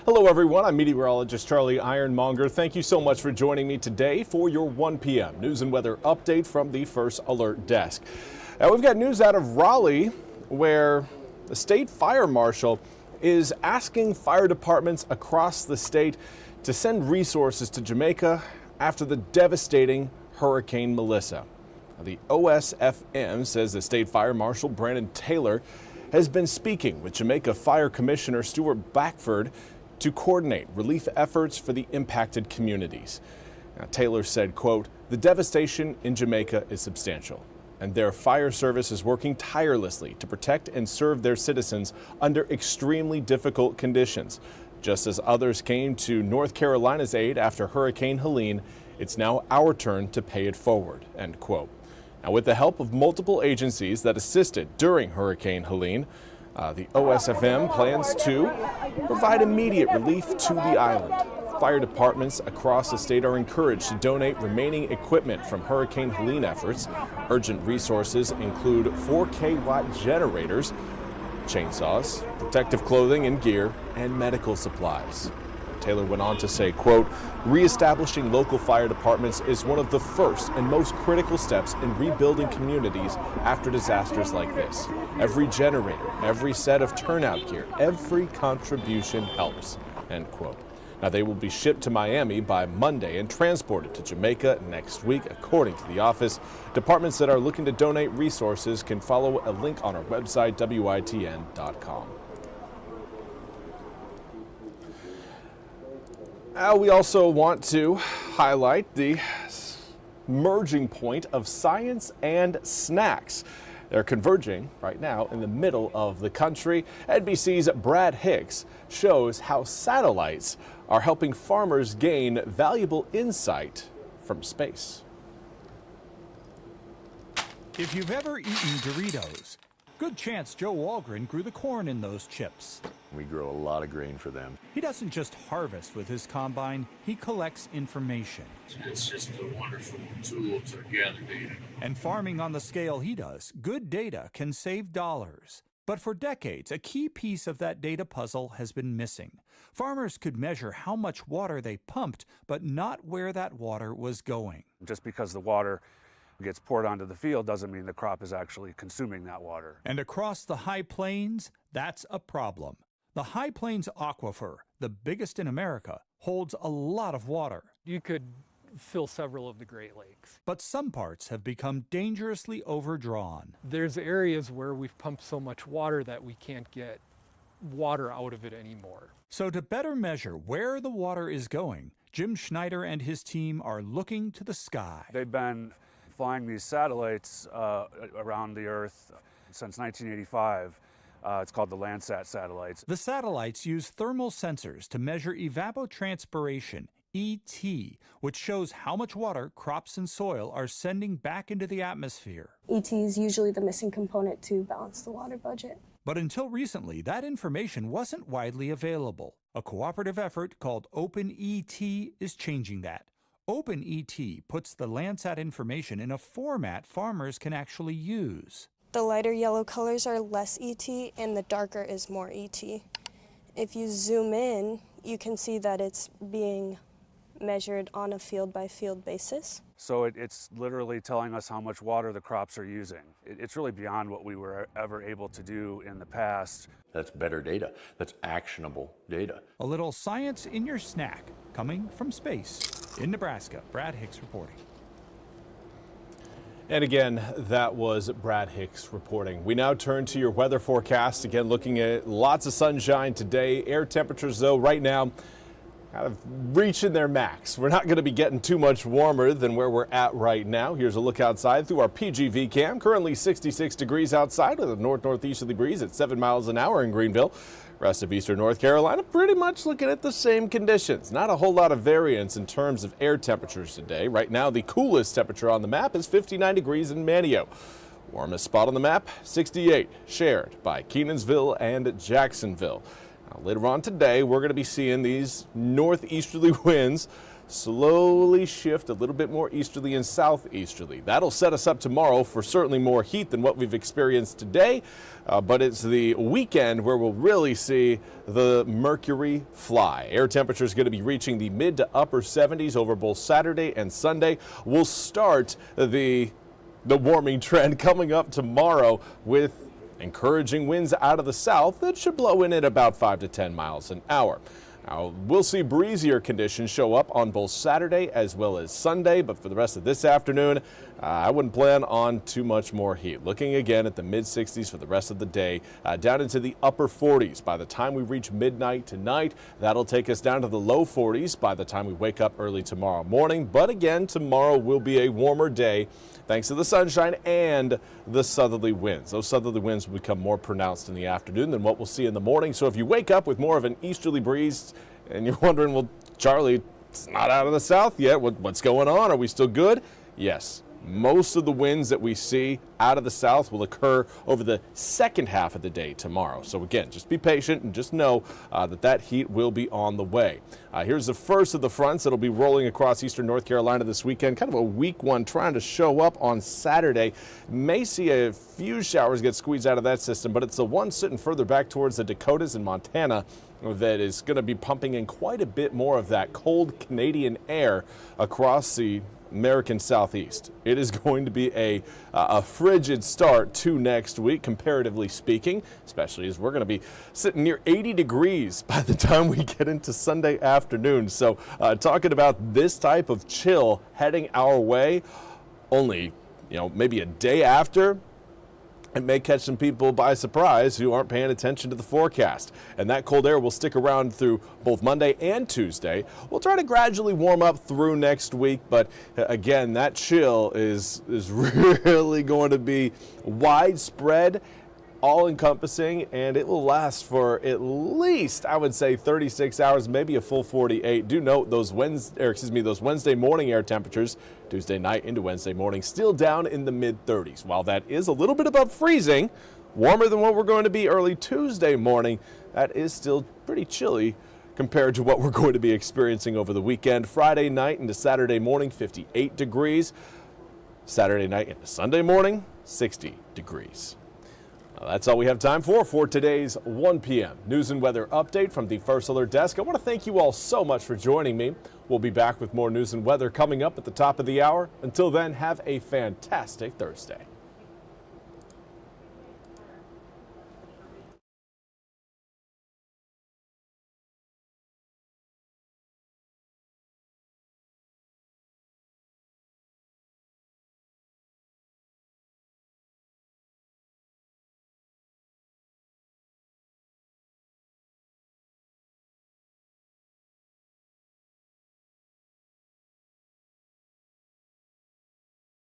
Hello everyone, I'm meteorologist Charlie Ironmonger. Thank you so much for joining me today for your 1 p.m. news and weather update from the First Alert Desk. Now we've got news out of Raleigh where the state fire marshal is asking fire departments across the state to send resources to Jamaica after the devastating Hurricane Melissa. Now, the OSFM says the state fire marshal Brandon Taylor has been speaking with Jamaica Fire Commissioner Stuart Backford to coordinate relief efforts for the impacted communities. Now, Taylor said, quote, "The devastation in Jamaica is substantial, and their fire service is working tirelessly to protect and serve their citizens under extremely difficult conditions. Just as others came to North Carolina's aid after Hurricane Helene, it's now our turn to pay it forward," end quote. Now, with the help of multiple agencies that assisted during Hurricane Helene, the OSFM plans to provide immediate relief to the island. Fire departments across the state are encouraged to donate remaining equipment from Hurricane Helene efforts. Urgent resources include 4 kW generators, chainsaws, protective clothing and gear, and medical supplies. Taylor went on to say, quote, "Reestablishing local fire departments is one of the first and most critical steps in rebuilding communities after disasters like this. Every generator, every set of turnout gear, every contribution helps," end quote. Now, they will be shipped to Miami by Monday and transported to Jamaica next week, according to the office. Departments that are looking to donate resources can follow a link on our website, WITN.com. We also want to highlight the merging point of science and snacks. They're converging right now in the middle of the country. NBC's Brad Hicks shows how satellites are helping farmers gain valuable insight from space. If you've ever eaten Doritos, good chance Joe Walgren grew the corn in those chips. We grow a lot of grain for them. He doesn't just harvest with his combine, he collects information. It's just a wonderful tool to gather data. And farming on the scale he does, good data can save dollars. But for decades, a key piece of that data puzzle has been missing. Farmers could measure how much water they pumped, but not where that water was going. Just because the water gets poured onto the field doesn't mean the crop is actually consuming that water. And across the High Plains, that's a problem. The High Plains Aquifer, the biggest in America, holds a lot of water. You could fill several of the Great Lakes. But some parts have become dangerously overdrawn. There's areas where we've pumped so much water that we can't get water out of it anymore. So to better measure where the water is going, Jim Schneider and his team are looking to the sky. They've been flying these satellites around the Earth since 1985. It's called the Landsat satellites. The satellites use thermal sensors to measure evapotranspiration, ET, which shows how much water crops and soil are sending back into the atmosphere. ET is usually the missing component to balance the water budget. But until recently, that information wasn't widely available. A cooperative effort called OpenET is changing that. OpenET puts the Landsat information in a format farmers can actually use. The lighter yellow colors are less ET and the darker is more ET. If you zoom in, you can see that it's being measured on a field-by-field basis. So it's literally telling us how much water the crops are using. It's really beyond what we were ever able to do in the past. That's better data. That's actionable data. A little science in your snack coming from space. In Nebraska, Brad Hicks reporting. And again, that was Brad Hicks reporting. We now turn to your weather forecast. Again, looking at lots of sunshine today. Air temperatures, though, right now kind of reaching their max. We're not going to be getting too much warmer than where we're at right now. Here's a look outside through our PGV cam. Currently 66 degrees outside with a north-northeasterly breeze at 7 miles an hour in Greenville. Rest of eastern North Carolina pretty much looking at the same conditions. Not a whole lot of variance in terms of air temperatures today. Right now, the coolest temperature on the map is 59 degrees in Manio. Warmest spot on the map, 68, shared by Kenansville and Jacksonville. Now, later on today, we're going to be seeing these northeasterly winds slowly shift a little bit more easterly and southeasterly. That'll set us up tomorrow for certainly more heat than what we've experienced today, but it's the weekend where we'll really see the mercury fly. Air temperature is going to be reaching the mid to upper 70s over both Saturday and Sunday. We'll start the warming trend coming up tomorrow with encouraging winds out of the south that should blow in at about 5 to 10 miles an hour. Now, we'll see breezier conditions show up on both Saturday as well as Sunday, but for the rest of this afternoon, I wouldn't plan on too much more heat. Looking again at the mid-60s for the rest of the day, down into the upper 40s by the time we reach midnight tonight. That'll take us down to the low 40s by the time we wake up early tomorrow morning. But again, tomorrow will be a warmer day thanks to the sunshine and the southerly winds. Those southerly winds will become more pronounced in the afternoon than what we'll see in the morning. So if you wake up with more of an easterly breeze and you're wondering, well, Charlie, it's not out of the south yet. What's going on? Are we still good? Yes. Most of the winds that we see out of the south will occur over the second half of the day tomorrow. So again, just be patient and just know that heat will be on the way. Here's the first of the fronts that'll be rolling across eastern North Carolina this weekend. Kind of a weak one trying to show up on Saturday. May see a few showers get squeezed out of that system, but it's the one sitting further back towards the Dakotas and Montana that is going to be pumping in quite a bit more of that cold Canadian air across the American Southeast. It is going to be a frigid start to next week, comparatively speaking, especially as we're going to be sitting near 80 degrees by the time we get into Sunday afternoon. So talking about this type of chill heading our way only, maybe a day after, it may catch some people by surprise who aren't paying attention to the forecast. And that cold air will stick around through both Monday and Tuesday. We'll try to gradually warm up through next week, but again, that chill is really going to be widespread, all-encompassing, and it will last for at least, I would say, 36 hours, maybe a full 48. Do note those Wednesday morning air temperatures, Tuesday night into Wednesday morning, still down in the mid-30s. While that is a little bit above freezing, warmer than what we're going to be early Tuesday morning, that is still pretty chilly compared to what we're going to be experiencing over the weekend. Friday night into Saturday morning, 58 degrees. Saturday night into Sunday morning, 60 degrees. That's all we have time for today's 1 p.m. news and weather update from the First Alert Desk. I want to thank you all so much for joining me. We'll be back with more news and weather coming up at the top of the hour. Until then, have a fantastic Thursday.